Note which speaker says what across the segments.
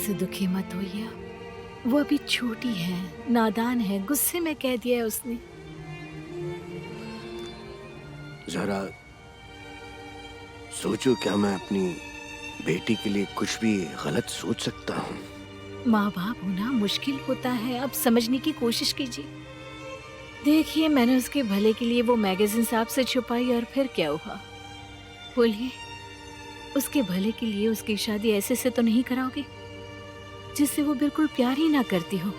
Speaker 1: से दुखी मत होइए। वो अभी छोटी है, नादान है, गुस्से में कह दिया है उसने।
Speaker 2: जरा सोचो, क्या मैं अपनी बेटी के लिए कुछ भी गलत सोच सकता हूँ?
Speaker 1: माँ बाप होना मुश्किल होता है, अब समझने की कोशिश कीजिए। देखिए, मैंने उसके भले के लिए वो मैगजीन आपसे छुपाई और फिर क्या हुआ? बोलिए, उसके भले के लिए उसकी शादी ऐसे से तो नहीं कराओगे जिससे वो बिल्कुल प्यार ही ना करती हो।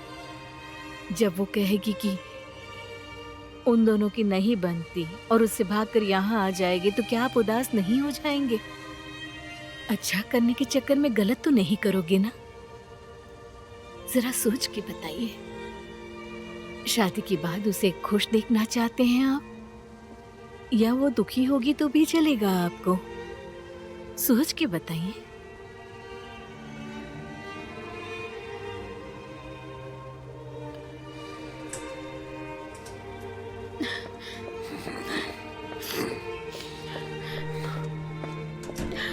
Speaker 1: जब वो कहेगी कि उन दोनों की नहीं बनती और उससे भागकर यहाँ आ जाएगी, तो क्या आप उदास नहीं हो जाएंगे? अच्छा करने के चक्कर में गलत तो नहीं करोगे ना? जरा सोच के बताइए। शादी के बाद उसे खुश देखना चाहते हैं आप, या वो दुखी होगी तो भी चलेगा आपको? सोच के बताइए।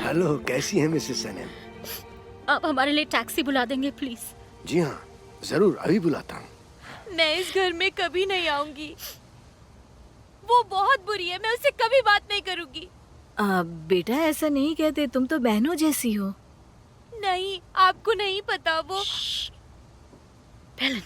Speaker 2: हेलो, कैसी हैं मिसेस सनम?
Speaker 3: आप हमारे लिए टैक्सी बुला देंगे प्लीज?
Speaker 2: जी हाँ, जरूर, अभी बुलाता हूँ।
Speaker 3: मैं इस घर में कभी नहीं आऊंगी। वो बहुत बुरी है, मैं उससे कभी बात नहीं करूंगी।
Speaker 1: बेटा ऐसा नहीं कहते, तुम तो बहनों जैसी हो।
Speaker 3: नहीं, आपको नहीं पता वो।
Speaker 1: हेलन,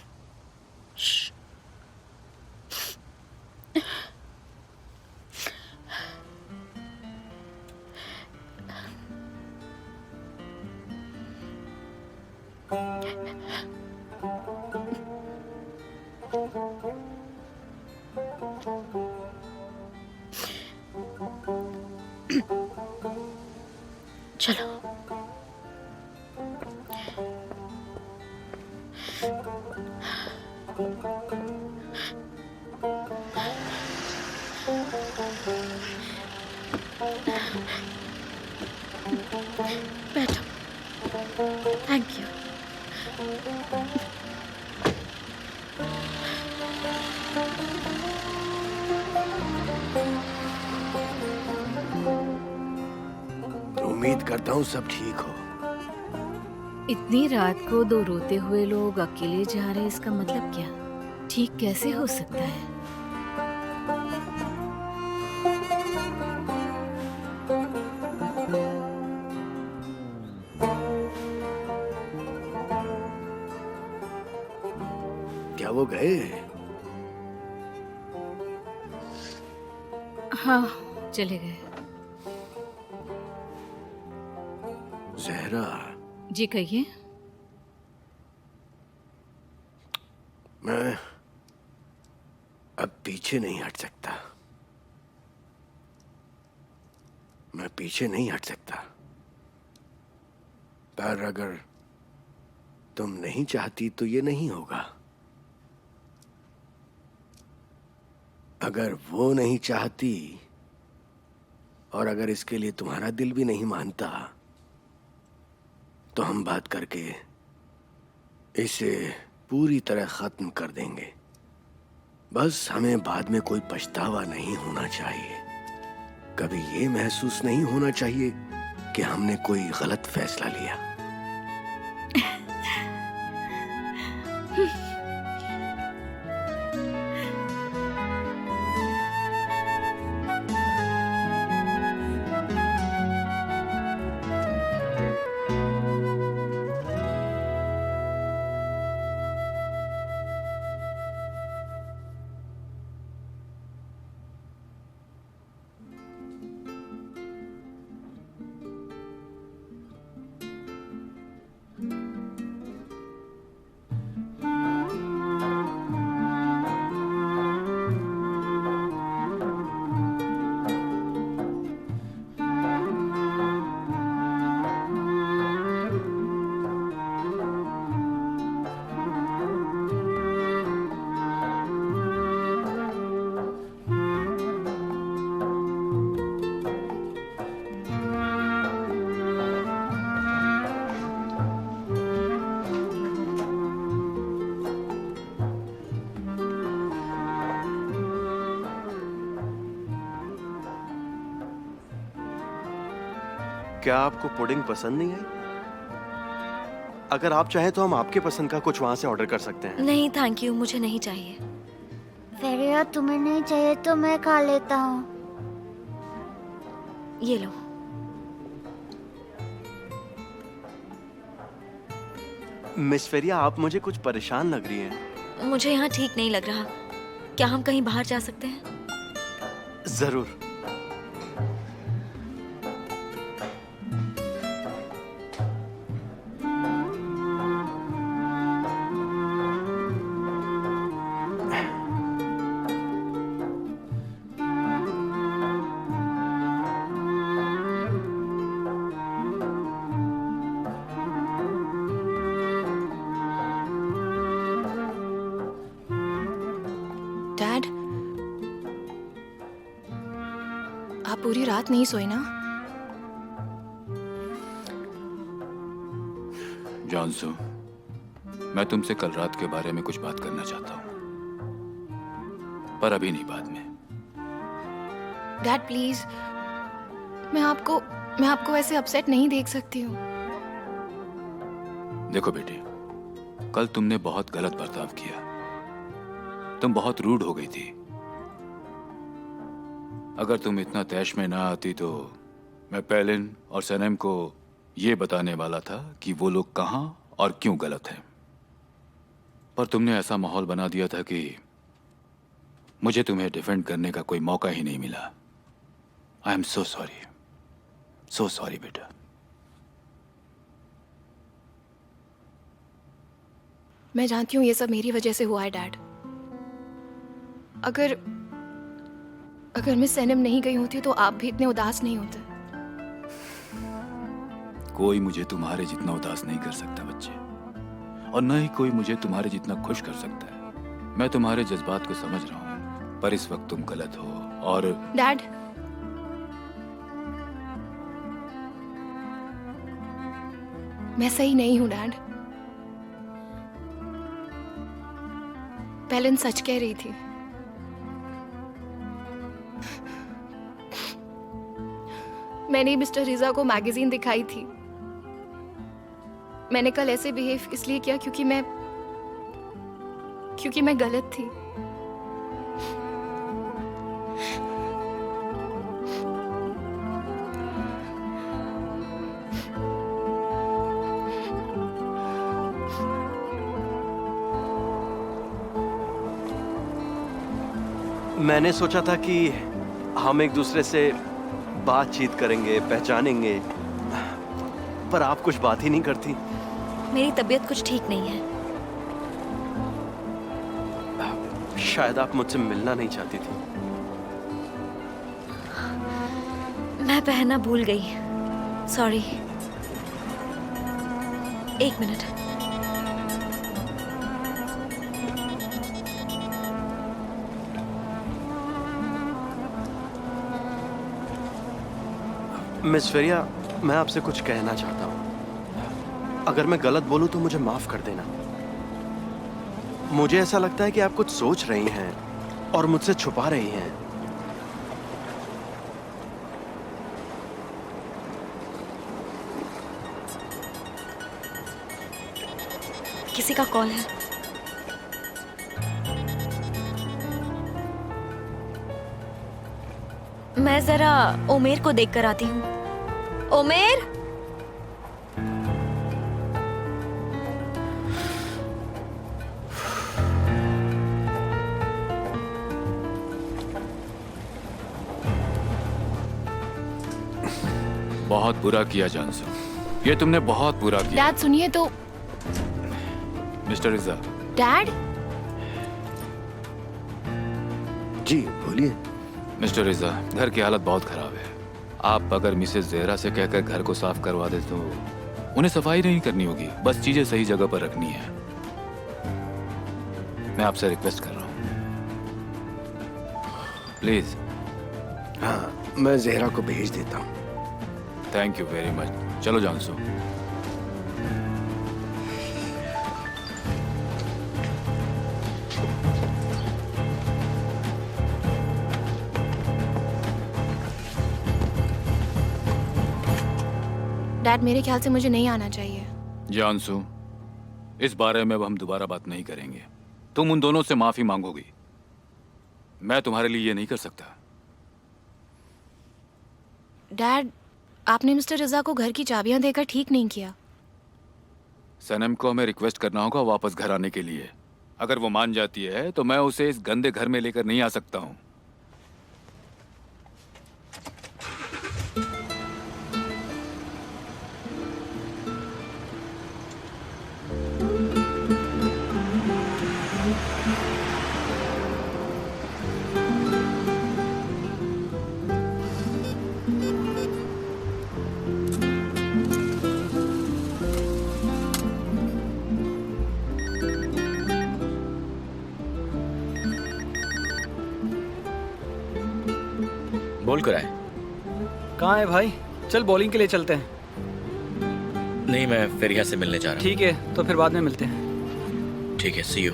Speaker 3: चलो। बैठो। Thank you.
Speaker 2: उम्मीद करता हूँ सब ठीक हो।
Speaker 1: इतनी रात को दो रोते हुए लोग अकेले जा रहे हैं, इसका मतलब क्या? ठीक कैसे हो सकता है?
Speaker 2: क्या वो गए?
Speaker 1: हाँ, चले गए।
Speaker 2: जहरा,
Speaker 1: जी कहिए।
Speaker 2: मैं अब पीछे नहीं हट सकता। मैं पीछे नहीं हट सकता। पर अगर तुम नहीं चाहती तो ये नहीं होगा। अगर वो नहीं चाहती और अगर इसके लिए तुम्हारा दिल भी नहीं मानता, तो हम बात करके इसे पूरी तरह खत्म कर देंगे। बस हमें बाद में कोई पछतावा नहीं होना चाहिए। कभी ये महसूस नहीं होना चाहिए कि हमने कोई गलत फैसला लिया।
Speaker 4: क्या आपको पुडिंग पसंद नहीं है? अगर आप चाहें तो हम आपके पसंद का कुछ वहाँ से ऑर्डर कर सकते हैं।
Speaker 3: नहीं थैंक यू, मुझे नहीं चाहिए।
Speaker 5: फेरिया तुम्हें नहीं चाहिए तो मैं खा लेता हूँ।
Speaker 3: ये लो।
Speaker 4: मिस फेरिया, आप मुझे कुछ परेशान लग रही हैं।
Speaker 3: मुझे यहाँ ठीक नहीं लग रहा। क्या हम कहीं बाहर जा सकते हैं?
Speaker 4: जरूर।
Speaker 6: डैड, आप पूरी रात नहीं सोए ना?
Speaker 7: जॉनसू, मैं तुमसे कल रात के बारे में कुछ बात करना चाहता हूँ, पर अभी नहीं, बाद में।
Speaker 6: डैड प्लीज, मैं आपको ऐसे अपसेट नहीं देख सकती हूँ।
Speaker 7: देखो बेटी, कल तुमने बहुत गलत बर्ताव किया। तुम बहुत रूड हो गई थी। अगर तुम इतना तैश में ना आती तो मैं पेलिन और सनम को ये बताने वाला था कि वो लोग कहाँ और क्यों गलत हैं। पर तुमने ऐसा माहौल बना दिया था कि मुझे तुम्हें डिफेंड करने का कोई मौका ही नहीं मिला। आई एम सो सॉरी बेटा।
Speaker 6: मैं जानती हूँ ये सब मेरी वजह से हुआ है डैड। अगर मैं सनम नहीं गई होती तो आप भी इतने उदास नहीं होते।
Speaker 7: कोई मुझे तुम्हारे जितना उदास नहीं कर सकता बच्चे, और न ही कोई मुझे तुम्हारे जितना खुश कर सकता है। मैं तुम्हारे जज्बात को समझ रहा हूँ, पर इस वक्त तुम गलत हो। और
Speaker 6: डैड, मैं सही नहीं हूं डैड। पेलिन सच कह रही थी। मैंने मिस्टर रिजा को मैगजीन दिखाई थी। मैंने कल ऐसे बिहेव इसलिए किया क्योंकि मैं गलत थी।
Speaker 4: मैंने सोचा था कि हम एक दूसरे से बातचीत करेंगे, पहचानेंगे, पर आप कुछ बात ही नहीं करती।
Speaker 3: मेरी तबीयत कुछ ठीक नहीं है।
Speaker 4: शायद आप मुझसे मिलना नहीं चाहती थी।
Speaker 3: मैं पहनना भूल गई, सॉरी। एक मिनट।
Speaker 4: मिस फेरिया, मैं आपसे कुछ कहना चाहता हूँ। अगर मैं गलत बोलूँ तो मुझे माफ कर देना। मुझे ऐसा लगता है कि आप कुछ सोच रही हैं और मुझसे छुपा रही हैं।
Speaker 3: किसी का कॉल है। मैं जरा उमेर को देख कर आती हूँ। उमेर,
Speaker 7: बहुत बुरा किया जानसू, ये तुमने बहुत बुरा किया।
Speaker 6: डैड सुनिए तो।
Speaker 7: मिस्टर रिजा।
Speaker 6: डैड,
Speaker 2: जी बोलिए।
Speaker 7: मिस्टर रिजा, घर की हालत बहुत खराब है। आप अगर मिसेस ज़हरा से कहकर घर को साफ करवा दे तो उन्हें सफाई नहीं करनी होगी, बस चीजें सही जगह पर रखनी है। मैं आपसे रिक्वेस्ट कर रहा हूँ, प्लीज।
Speaker 2: हाँ, मैं ज़हरा को भेज देता हूँ।
Speaker 7: Thank you very much. चलो जानसू।
Speaker 6: डैड मेरे ख्याल से मुझे नहीं आना चाहिए।
Speaker 7: जानसू, इस बारे में अब हम दोबारा बात नहीं करेंगे। तुम उन दोनों से माफी मांगोगी, मैं तुम्हारे लिए ये नहीं कर सकता।
Speaker 6: डैड, आपने मिस्टर रजा को घर की चाबियां देकर ठीक नहीं किया।
Speaker 7: सनम को हमें रिक्वेस्ट करना होगा वापस घर आने के लिए। अगर वो मान जाती है तो मैं उसे इस गंदे घर में लेकर नहीं आ सकता हूँ।
Speaker 8: बोल कर आए।
Speaker 9: कहाँ है भाई? चल बॉलिंग के लिए चलते हैं।
Speaker 8: नहीं, मैं फेरिया से मिलने जा रहा हूँ।
Speaker 9: ठीक है, तो फिर बाद में मिलते हैं।
Speaker 8: ठीक है, सी यू।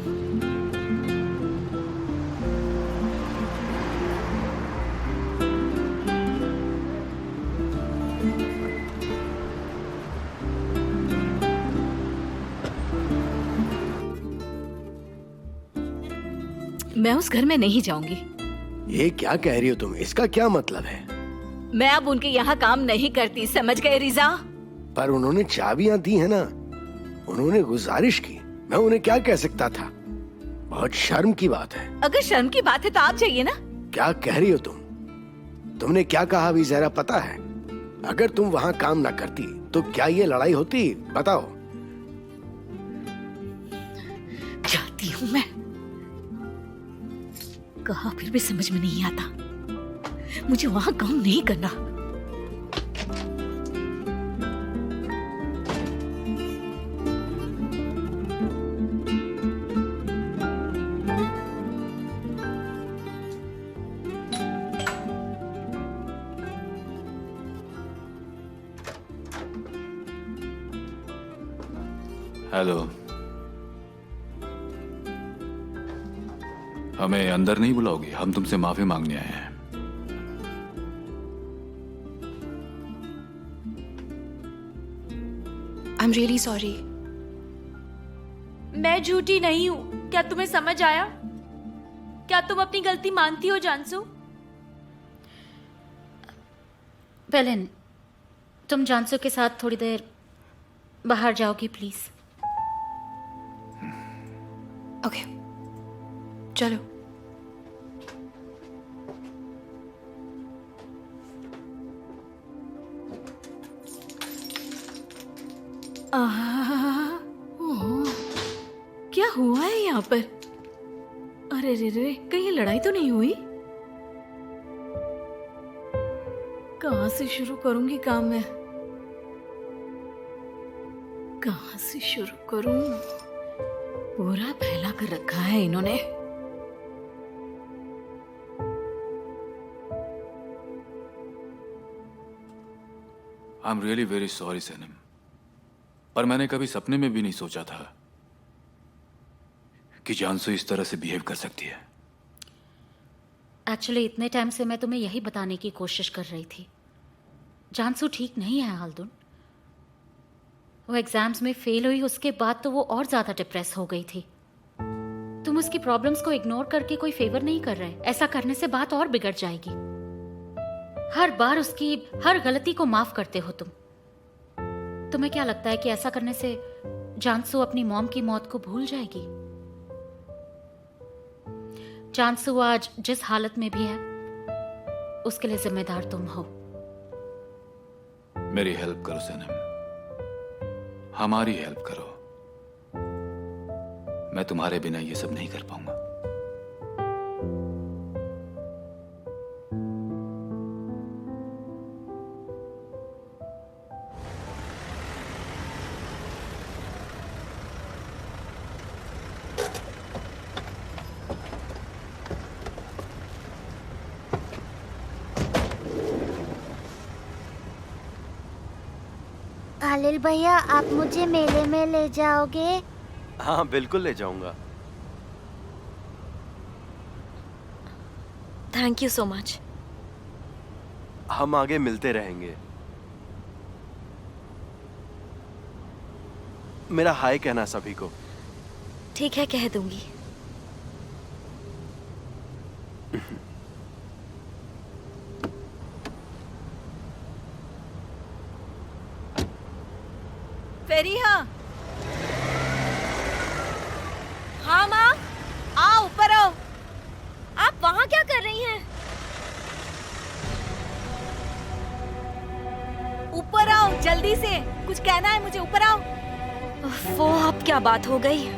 Speaker 1: मैं उस घर में नहीं जाऊंगी।
Speaker 2: ये क्या कह रही हो तुम? इसका क्या मतलब है?
Speaker 1: मैं अब उनके यहाँ काम नहीं करती, समझ गए रिजा?
Speaker 2: पर उन्होंने चाबियां दी है ना, उन्होंने गुजारिश की, मैं उन्हें क्या कह सकता था? बहुत शर्म की बात है।
Speaker 1: अगर शर्म की बात है तो आप जाइए ना।
Speaker 2: क्या कह रही हो तुम? तुमने क्या कहा अभी जरा पता है? अगर तुम वहाँ काम ना करती तो क्या ये लड़ाई होती? बताओ।
Speaker 1: जाती हूँ मैं। कहा फिर भी समझ में नहीं आता। मुझे वहां काम नहीं करना।
Speaker 7: हेलो, हमें अंदर नहीं बुलाओगे? हम तुमसे माफी मांगने आए हैं।
Speaker 6: आई एम रियली सॉरी।
Speaker 3: मैं झूठी नहीं हूँ, क्या तुम्हें समझ आया? क्या तुम अपनी गलती मानती हो जानसू?
Speaker 10: पेलिन, तुम जानसू के साथ थोड़ी देर बाहर जाओगी प्लीज?
Speaker 6: ओके, चलो।
Speaker 1: क्या हुआ है यहाँ पर? अरे रे रे, कहीं लड़ाई तो नहीं हुई? कहाँ से शुरू करूंगी काम में? कहाँ से शुरू करूं? पूरा फैला कर रखा है इन्होंने।
Speaker 7: I am really very sorry सनम, पर मैंने कभी सपने में भी नहीं सोचा था कि जानसू इस तरह से बिहेव कर सकती है।
Speaker 10: एक्चुअली इतने टाइम से मैं तुम्हें यही बताने की कोशिश कर रही थी। जानसू ठीक नहीं है हालदुन। वो एग्जाम्स में फेल हुई, उसके बाद तो वो और ज्यादा डिप्रेस हो गई थी। तुम उसकी प्रॉब्लम्स को इग्नोर करके कोई फेवर नहीं कर रहे। ऐसा करने से बात और बिगड़ जाएगी। हर बार उसकी हर गलती को माफ करते हो तुम। तुम्हें क्या लगता है कि ऐसा करने से जानसू अपनी मॉम की मौत को भूल जाएगी? जानसू आज जिस हालत में भी है उसके लिए जिम्मेदार तुम हो।
Speaker 7: मेरी हेल्प करो सनम, हमारी हेल्प करो। मैं तुम्हारे बिना ये सब नहीं कर पाऊंगा।
Speaker 5: खालिल भैया, आप मुझे मेले में ले जाओगे?
Speaker 4: हाँ बिल्कुल ले जाऊंगा।
Speaker 3: Thank you so much.
Speaker 4: हम आगे मिलते रहेंगे। मेरा हाय कहना सभी को।
Speaker 3: ठीक है, कह दूंगी।
Speaker 1: फेरिया,
Speaker 3: हाँ माँ, आओ ऊपर आओ। आप वहाँ क्या कर रही हैं?
Speaker 1: ऊपर आओ जल्दी से, कुछ कहना है मुझे, ऊपर आओ।
Speaker 3: वो अब क्या बात हो गई?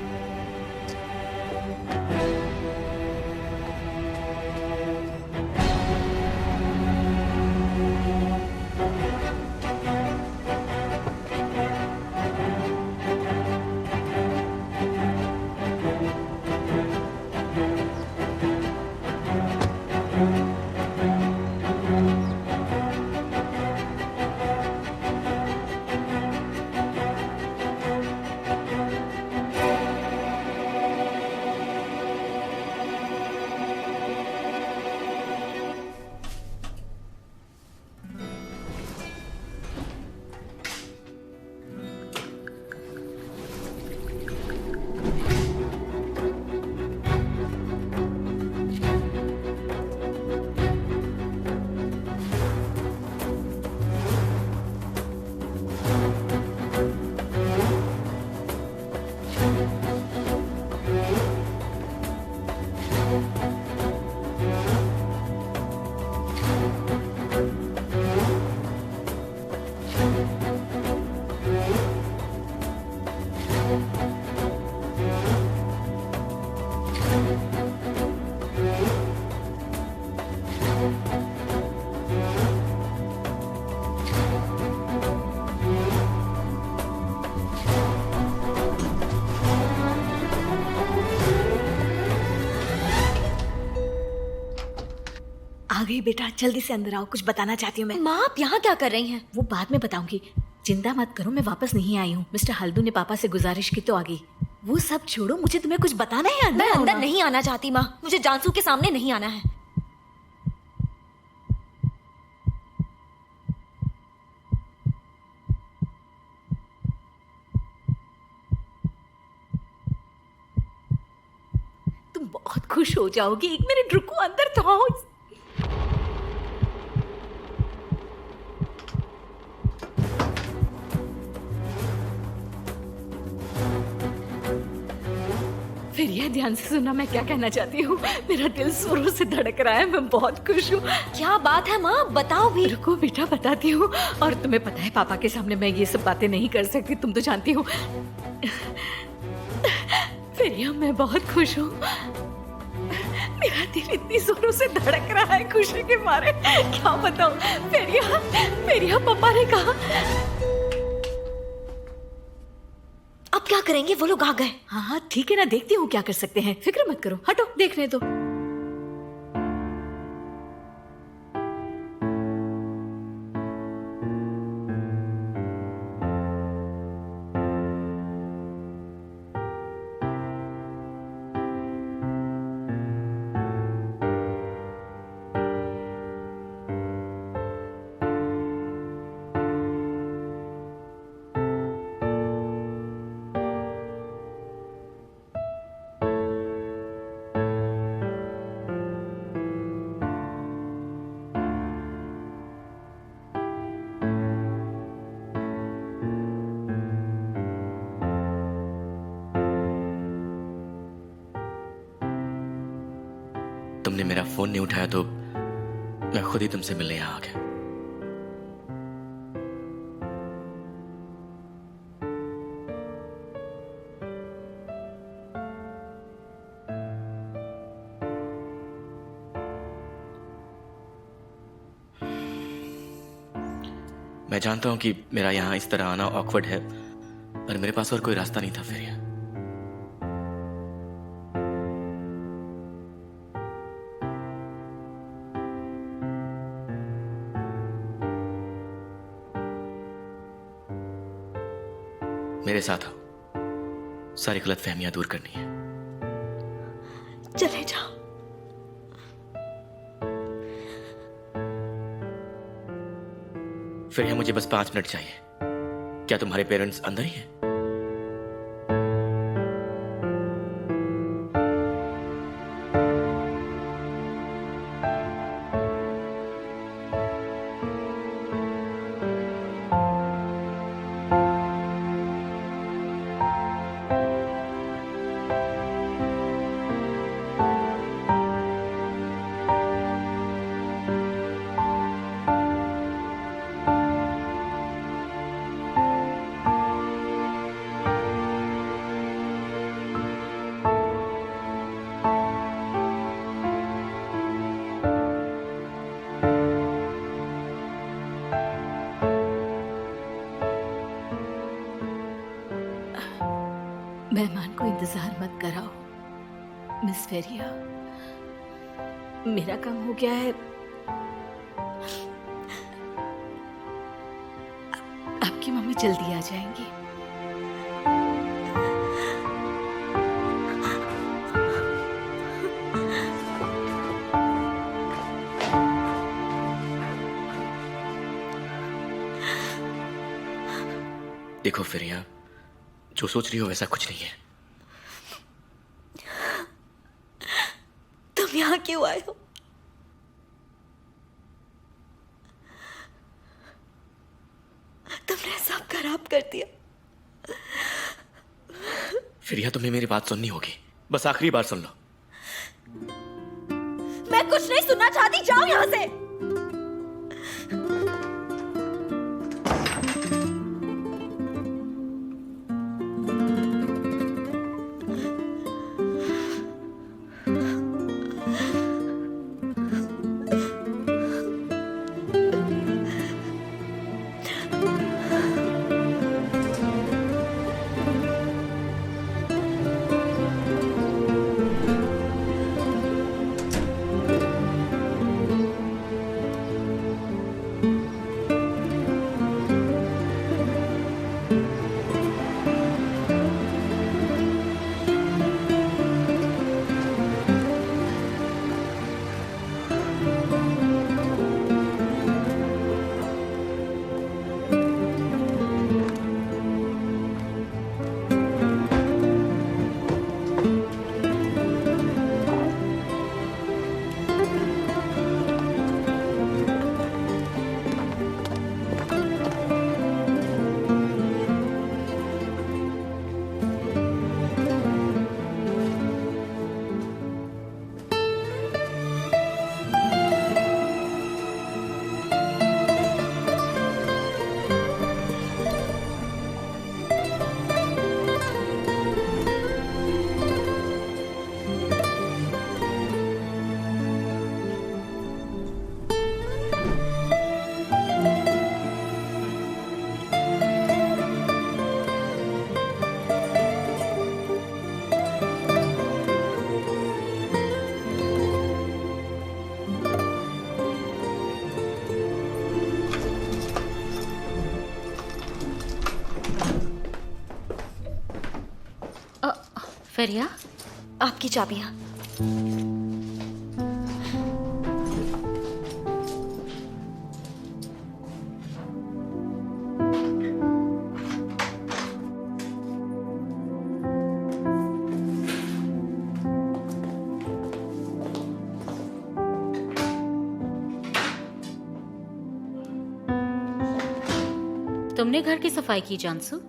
Speaker 1: आ गई बेटा, जल्दी से अंदर आओ, कुछ बताना चाहती हूँ मैं।
Speaker 3: माँ, आप यहाँ क्या कर रही हैं?
Speaker 1: वो बाद में बताऊंगी, चिंता मत करो, मैं वापस नहीं आई हूँ। मिस्टर हल्दू ने पापा से गुजारिश की तो आ गई। वो सब छोड़ो, मुझे तुम्हें कुछ बताना है।
Speaker 3: मैं अंदर नहीं आना चाहती माँ, मुझे जानसू के सामने नहीं आना है।
Speaker 1: तुम बहुत खुश हो जाओगी। 1 मिनट रुको, अंदर तो आओ। फिर यह ध्यान से सुनना, मैं क्या कहना चाहती हूँ। मेरा दिल जोरों से धड़क रहा है, मैं बहुत खुश हूँ।
Speaker 3: क्या बात है माँ, बताओ भी।
Speaker 1: रुको बेटा, बताती हूँ। और तुम्हें पता है पापा के सामने मैं ये सब बातें नहीं कर सकती, तुम तो जानती हो। फिर यह मैं बहुत खुश हूँ। मेरा दिल इतनी जोरों से धड़क रहा है खुशी के मारे, क्या बताऊँ। फिर यह पापा ने कहा।
Speaker 3: अब क्या करेंगे? वो लोग आ गए।
Speaker 1: हाँ हाँ ठीक है ना, देखती हूँ क्या कर सकते हैं, फिक्र मत करो, हटो, देखने दो।
Speaker 8: तुमने मेरा फोन नहीं उठाया तो मैं खुद ही तुमसे मिलने यहाँ आ गया। मैं जानता हूं कि मेरा यहाँ इस तरह आना ऑकवर्ड है, पर मेरे पास और कोई रास्ता नहीं था फेरिया। मेरे साथ आओ, सारी गलतफहमियां दूर करनी है।
Speaker 3: चले जाओ।
Speaker 8: फिर मुझे बस 5 मिनट चाहिए। क्या तुम्हारे पेरेंट्स अंदर ही हैं?
Speaker 1: मेहमान को इंतजार मत कराओ मिस फेरिया, मेरा काम हो गया है। आपकी मम्मी जल्दी आ जाएंगी।
Speaker 8: देखो फेरिया, जो सोच रही हो वैसा कुछ नहीं है।
Speaker 3: तुम यहाँ क्यों आए हो? तुमने सब खराब कर दिया।
Speaker 8: फेरिया, तुम्हें मेरी बात सुननी होगी, बस आखिरी बार सुन लो।
Speaker 3: मैं कुछ नहीं सुनना चाहती, जाओ यहाँ से।
Speaker 10: फेरिया,
Speaker 3: आपकी चाबियां।
Speaker 10: तुमने घर की सफाई की जानसू?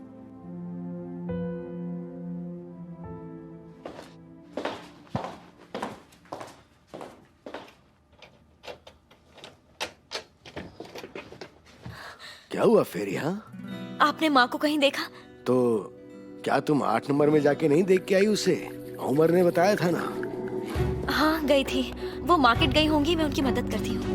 Speaker 2: क्या हुआ फेरिया?
Speaker 3: आपने माँ को कहीं देखा?
Speaker 2: तो क्या तुम 8 नंबर में जाके नहीं देख के आई उसे? उमर ने बताया था ना।
Speaker 3: हाँ गई थी, वो मार्केट गई होंगी, मैं उनकी मदद करती हूँ।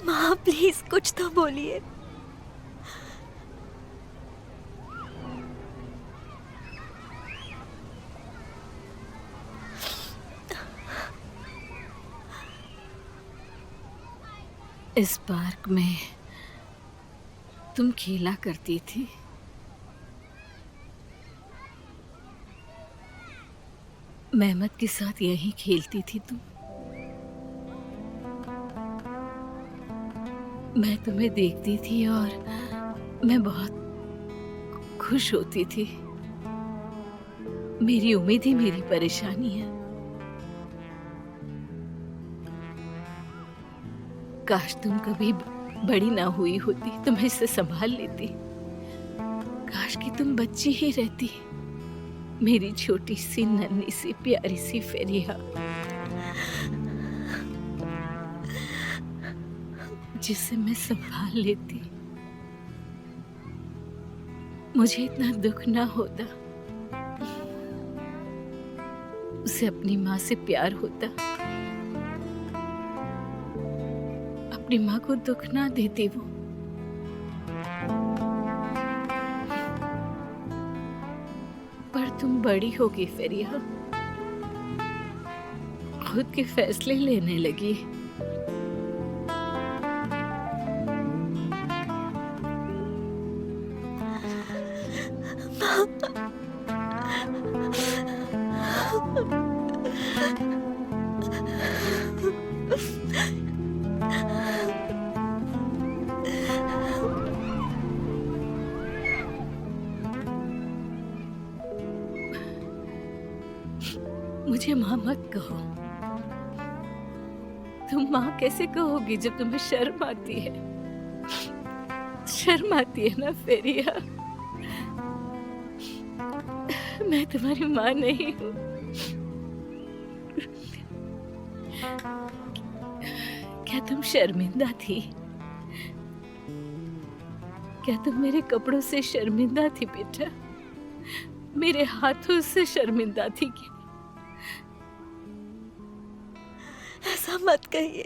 Speaker 3: माँ प्लीज कुछ तो बोलिए।
Speaker 1: इस पार्क में तुम खेला करती थी। मेहमत के साथ यहीं खेलती थी तुम। मैं तुम्हें देखती थी और मैं बहुत खुश होती थी। मेरी उम्मीद ही मेरी परेशानी है। काश तुम कभी बड़ी ना हुई होती, तुम्हें इससे संभाल लेती। काश कि तुम बच्ची ही रहती, मेरी छोटी सी नन्ही सी प्यारी सी फेरिया, जिसे मैं संभाल लेती। मुझे इतना दुख ना होता, उसे अपनी माँ से प्यार होता, अपनी माँ को दुख ना देती वो। पर तुम बड़ी होगी फेरिया, खुद के फैसले लेने लगी। मुझे माँ मत कहो। तुम माँ कैसे कहोगी जब तुम्हें शर्म आती है? शर्म आती है ना फेरिया। मैं तुम्हारी माँ नहीं हूँ। क्या तुम शर्मिंदा थी? क्या तुम मेरे कपड़ों से शर्मिंदा थी बेटा? मेरे हाथों से शर्मिंदा थी क्या?
Speaker 3: ऐसा मत कहिए।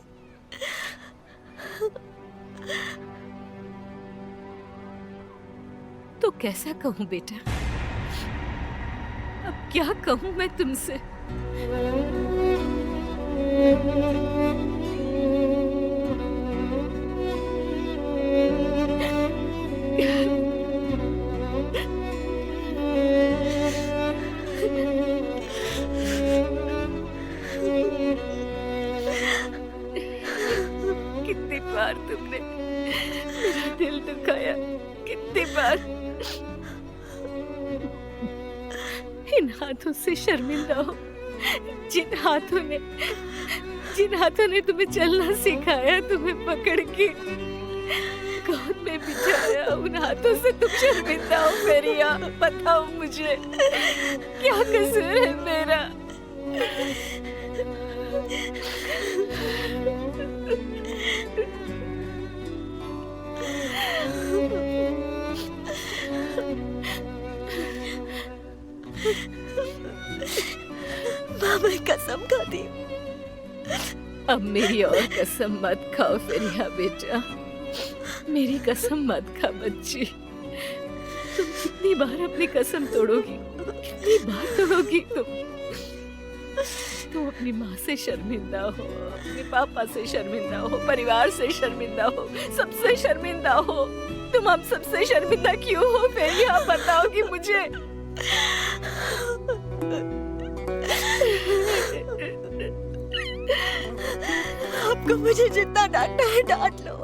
Speaker 1: तो कैसा कहूँ बेटा? अब क्या कहूँ मैं तुमसे? कितनी बार तुमने मेरा दिल दुखाया, कितनी बार। इन हाथों से शर्मिंदा हो, जिन हाथों ने तुम्हें चलना सिखाया, तुम्हें पकड़ के गोद में बिठाया, उन हाथों से तुम शर्मिंदा हो फेरिया। बताओ मुझे, क्या कसूर है मेरा?
Speaker 3: माँ मैं कसम खाती।
Speaker 1: अब मेरी और कसम मत खाओ फेरिया बेटा, मेरी कसम मत खा बच्ची। तुम कितनी बार अपनी कसम तोड़ोगी? कितनी बार तोड़ोगी तुम अपनी माँ से शर्मिंदा हो, अपने पापा से शर्मिंदा हो, परिवार से शर्मिंदा हो, सबसे शर्मिंदा हो। तुम हम सबसे शर्मिंदा क्यों हो फेरिया? बताओगी मुझे?
Speaker 3: आपको मुझे जितना डांटा है डांट लो।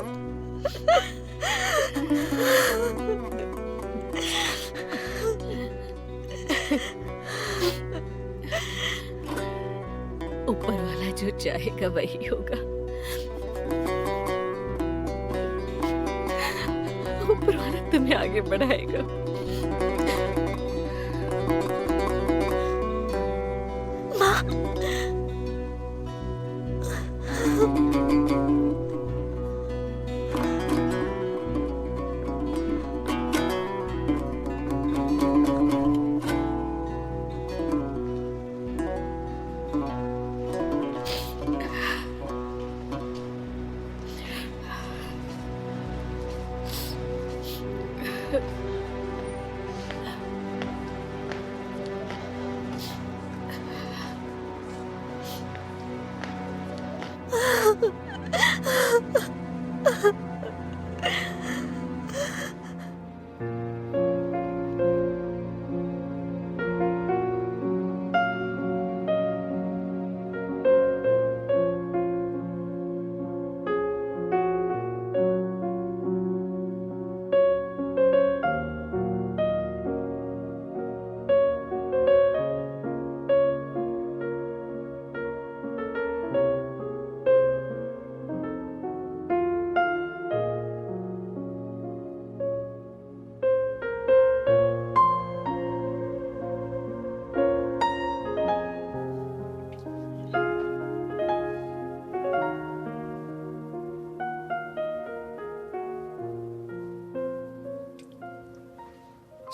Speaker 1: ऊपर वाला जो चाहेगा वही होगा। ऊपर वाला तुम्हें आगे बढ़ाएगा।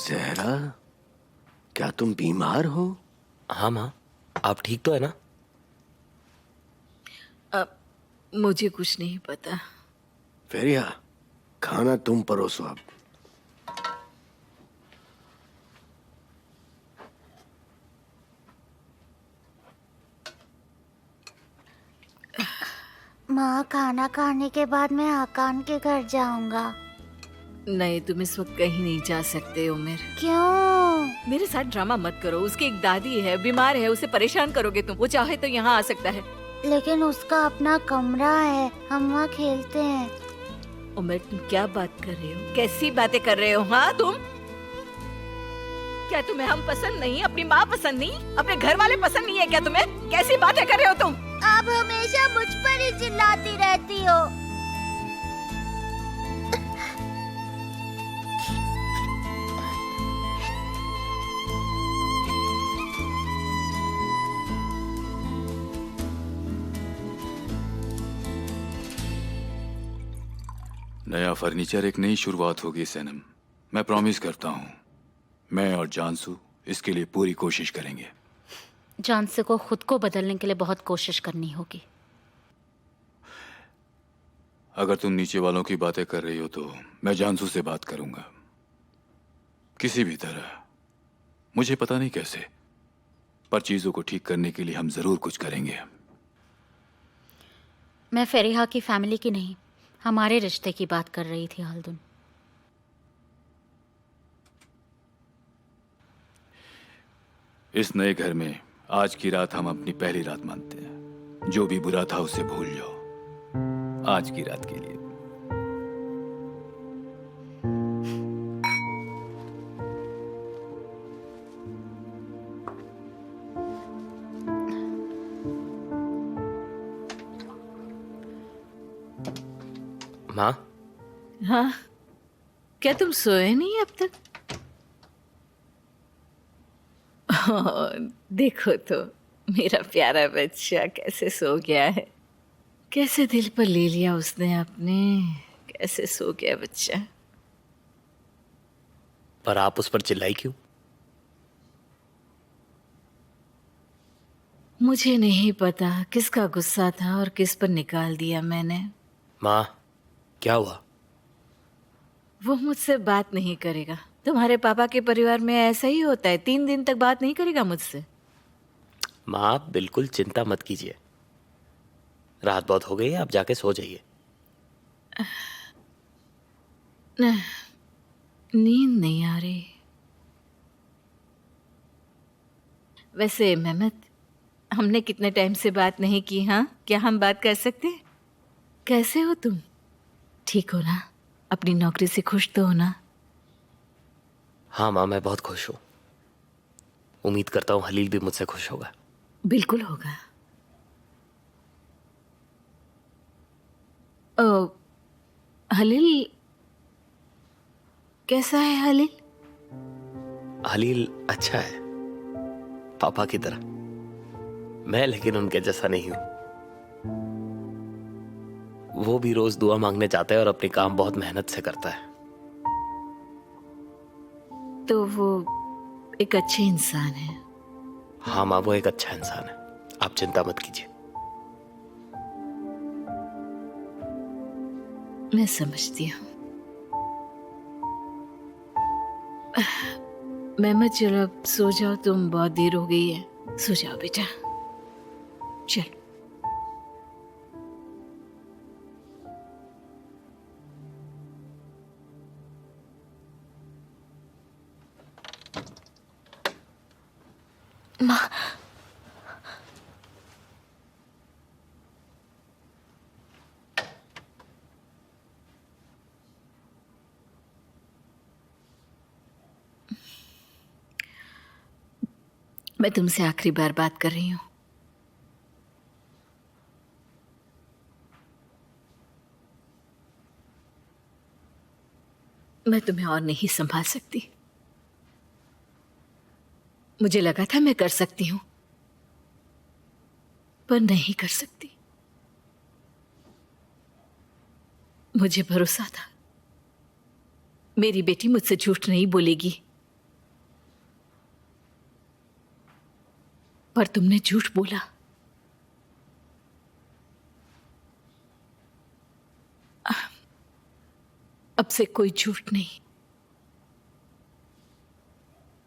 Speaker 2: जहरा, क्या तुम बीमार हो?
Speaker 8: हाँ माँ, आप ठीक तो है ना?
Speaker 1: अब मुझे कुछ नहीं पता।
Speaker 2: फेरिया, खाना तुम परोसो अब।
Speaker 5: माँ, खाना खाने के बाद मैं आकान के घर जाऊंगा।
Speaker 1: नहीं, तुम इस वक्त कहीं नहीं जा सकते उमेर।
Speaker 5: क्यों?
Speaker 1: मेरे साथ ड्रामा मत करो। उसकी एक दादी है, बीमार है, उसे परेशान करोगे तुम। वो चाहे तो यहाँ आ सकता है।
Speaker 5: लेकिन उसका अपना कमरा है, हम वहाँ खेलते हैं।
Speaker 1: उमेर, तुम क्या बात कर रहे हो? कैसी बातें कर रहे हो? हाँ तुम क्या, तुम्हें हम पसंद नहीं? अपनी माँ पसंद नहीं? अपने घर वाले पसंद नहीं है क्या तुम्हें? कैसी बातें कर रहे हो तुम?
Speaker 5: आप हमेशा मुझ पर ही चिल्लाती रहती हो।
Speaker 7: नया फर्नीचर एक नई शुरुआत होगी सनम। मैं प्रॉमिस करता हूँ, मैं और जानसू इसके लिए पूरी कोशिश करेंगे।
Speaker 10: जानसू को खुद को बदलने के लिए बहुत कोशिश करनी होगी।
Speaker 7: अगर तुम नीचे वालों की बातें कर रही हो तो मैं जानसू से बात करूंगा, किसी भी तरह। मुझे पता नहीं कैसे, पर चीजों को ठीक करने के लिए हम जरूर कुछ करेंगे।
Speaker 10: मैं फेरिहा की फैमिली की नहीं, हमारे रिश्ते की बात कर रही थी हल्दुन।
Speaker 7: इस नए घर में आज की रात हम अपनी पहली रात मानते हैं। जो भी बुरा था उसे भूल जाओ आज की रात के लिए।
Speaker 8: माँ,
Speaker 1: हाँ, क्या तुम सोए नहीं अब तक? देखो तो मेरा प्यारा बच्चा कैसे सो गया है। कैसे दिल पर ले लिया उसने अपने। कैसे सो गया बच्चा।
Speaker 8: पर आप उस पर चिल्लाई क्यों?
Speaker 1: मुझे नहीं पता किसका गुस्सा था और किस पर निकाल दिया मैंने।
Speaker 8: माँ, क्या हुआ?
Speaker 1: वो मुझसे बात नहीं करेगा। तुम्हारे पापा के परिवार में ऐसा ही होता है, 3 दिन तक बात नहीं करेगा मुझसे।
Speaker 8: माँ, आप बिल्कुल चिंता मत कीजिए। रात बहुत हो गई है, आप जाके सो जाइए।
Speaker 1: नींद नहीं आ रही। वैसे मेहमत, हमने कितने टाइम से बात नहीं की। हाँ, क्या हम बात कर सकते हैं? कैसे हो तुम? ठीक हो ना? अपनी नौकरी से खुश तो हो ना?
Speaker 8: हाँ माँ, मैं बहुत खुश हूँ। उम्मीद करता हूँ हलील भी मुझसे खुश होगा।
Speaker 1: बिल्कुल होगा। ओ, हलील कैसा है? हलील
Speaker 8: हलील अच्छा है, पापा की तरह। मैं लेकिन उनके जैसा नहीं हूं। वो भी रोज दुआ मांगने जाता है और अपनी काम बहुत मेहनत से करता है।
Speaker 1: तो वो एक अच्छे इंसान है।
Speaker 8: हाँ माँ, वो एक अच्छा इंसान है, आप चिंता मत कीजिए।
Speaker 1: मैं समझती हूँ। मेहमत चलो अब सो जाओ, तुम बहुत देर हो गई है, सो जाओ बेटा, चल।
Speaker 6: माँ,
Speaker 1: मैं तुमसे आखिरी बार बात कर रही हूँ। मैं तुम्हें और नहीं संभाल सकती। मुझे लगा था मैं कर सकती हूं, पर नहीं कर सकती। मुझे भरोसा था मेरी बेटी मुझसे झूठ नहीं बोलेगी, पर तुमने झूठ बोला। अब से कोई झूठ नहीं।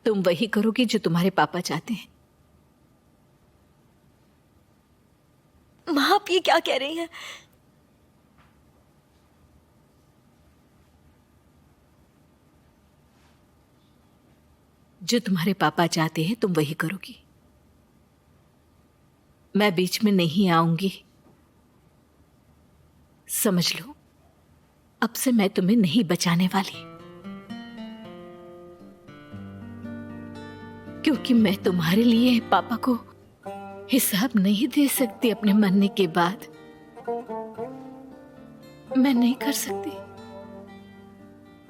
Speaker 1: तुम वही करोगी जो तुम्हारे पापा चाहते हैं।
Speaker 6: माँ, आप ये क्या कह रही हैं?
Speaker 1: जो तुम्हारे पापा चाहते हैं तुम वही करोगी। मैं बीच में नहीं आऊंगी, समझ लो। अब से मैं तुम्हें नहीं बचाने वाली, क्योंकि मैं तुम्हारे लिए पापा को हिसाब नहीं दे सकती अपने मरने के बाद। मैं नहीं कर सकती,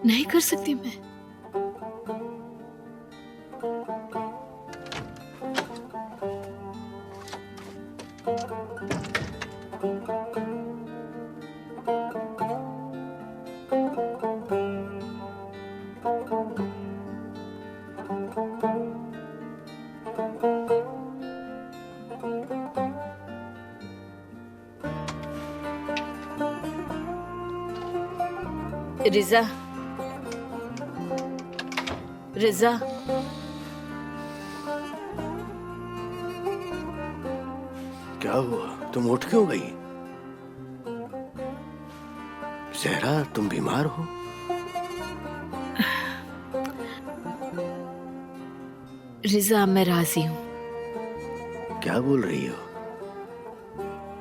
Speaker 1: नहीं कर सकती मैं। रिजा, रिजा,
Speaker 2: क्या हुआ? तुम उठ क्यों गई? जहरा, तुम बीमार हो?
Speaker 1: रिजा, मैं राजी हूं।
Speaker 2: क्या बोल रही हो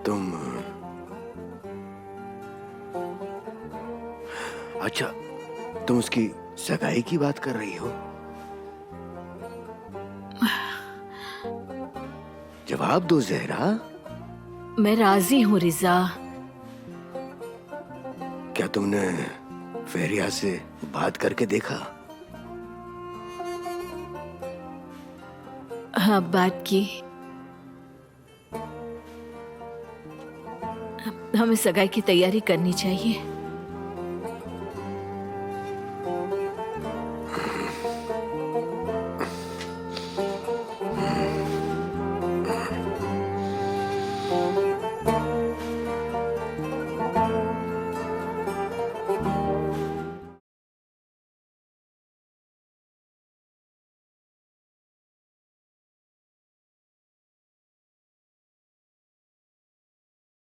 Speaker 2: तुम? अच्छा, तुम उसकी सगाई की बात कर रही हो? जवाब दो जहरा।
Speaker 1: मैं राजी हूं रिजा।
Speaker 2: क्या तुमने फेरिया से बात करके देखा?
Speaker 1: हाँ, बात की। हमें सगाई की तैयारी करनी चाहिए।